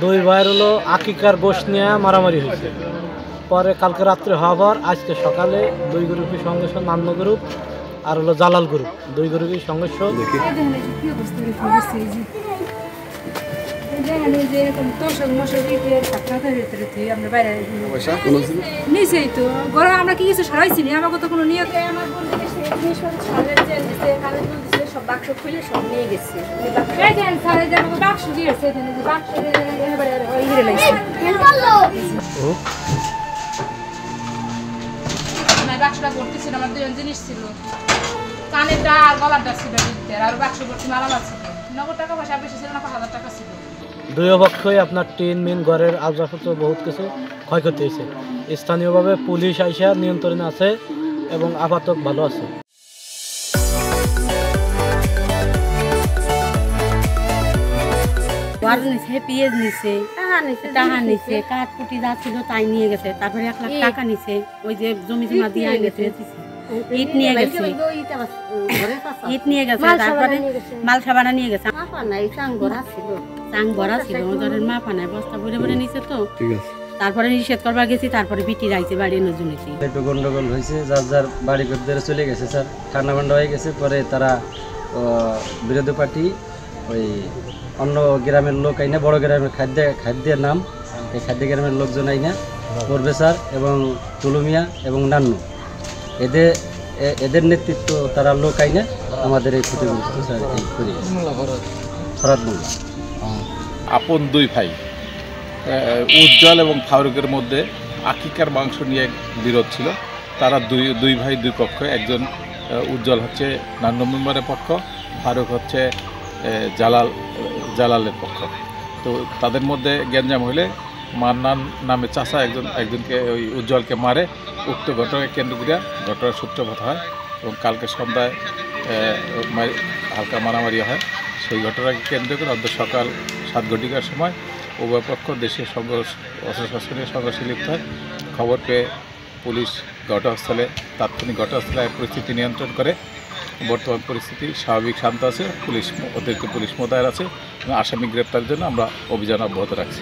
দুই ভাইয়ের হলো আকিকার গোশত নিয়ে মারামারি হয়েছে। পরে কালকে রাত্রে হওয়ার পর আজকে সকালে দুই গ্রুপই সংঘর্ষ, নান্ন গ্রুপ আর হলো জালাল গ্রুপ, দুই গ্রুপই সংঘর্ষ। নিচেই তো ঘরে আমরা কি কিছু সরাইছি না, আমাকে তো কোনো নিয়ত সব বাক্স খুলে সব নিয়ে গেছে। বাক্স দিয়েছে বাক্সটা ভর্তি ছিল, আমার দুজন জিনিস ছিল, কানেরটা আর গলারটা ছিল, আর বাক্স ভর্তি মালামাল ছিল, নগদ টাকা পয়সা বেশি ছিল না, 5,000 টাকা ছিল। দুই পক্ষই আপনার টিন মিন ঘরের আসবাবপত্র বহুত কিছু ক্ষয়ক্ষতি হয়েছে। স্থানীয়ভাবে পুলিশ আইসা নিয়ন্ত্রণে আছে এবং আপাতত ভালো আছে। পেঁয়াজ নিছে, টাকা নিছে, কাঠকুটি যা ছিল তাই নিয়ে গেছে। তারপরে 1 লাখ টাকা নিছে, ওই যে জমি জমা দিয়ে গেছে, ইট নিয়ে গেছে, ইট নিয়ে গেছে, তারপরে মাল সাবানা নিয়ে গেছে, চাং ভরা ছিল, ওদের মাপা নাই, বস্তা ভরে ভরে নিছে। তো তারপরে নিষেধ করবার গেছি, তারপরে বিটি রাইছে বাড়ি নজুনেছি। একটু গন্ডগোল হয়েছে, যার যার বাড়ি করে চলে গেছে স্যার, ঠান্ডা মান্ডা হয়ে গেছে। পরে তারা বিরোধী পার্টি ওই অন্য গ্রামের লোক আইনা, বড় গ্রামের খাদ্যের নাম, এই খাদ্য গ্রামের লোকজন আইনা করবে স্যার, এবং তুলুমিয়া এবং নান্নু এদের নেতৃত্ব তারা লোক আইনা আমাদের এই ক্ষতিগ্রস্ত স্যার এই করি ফরাদ মোল্লা। আপন দুই ভাই উজ্জ্বল এবং ফারুকের মধ্যে আকিকার মাংস নিয়ে বিরোধ ছিল। তারা দুই ভাই দুই পক্ষ, একজন উজ্জ্বল হচ্ছে নান্ন মেম্বারের পক্ষ, ফারুক হচ্ছে জালালের পক্ষ। তো তাদের মধ্যে গ্যাঞ্জাম হলে মান্নান নামে চাচা একজনকে ওই উজ্জ্বলকে মারে। উক্ত ঘটনাকে কেন্দ্র করে ঘটনার সূত্রপাত হয় এবং কালকে সন্ধ্যায় হালকা মারামারি হয়। সেই ঘটনাকে কেন্দ্র করে অর্ধ সকাল 7 ঘটিকার সময় উভয় পক্ষ দেশের অস্ত্রশস্ত্রের সংঘর্ষে লিপ্ত হয়। খবর পেয়ে পুলিশ তাৎক্ষণিক ঘটনাস্থলে পরিস্থিতি নিয়ন্ত্রণ করে। বর্তমান পরিস্থিতি স্বাভাবিক, শান্ত আছে। পুলিশ মোতায়েন আছে এবং আসামি গ্রেপ্তারের জন্য আমরা অভিযান অব্যাহত রাখছি।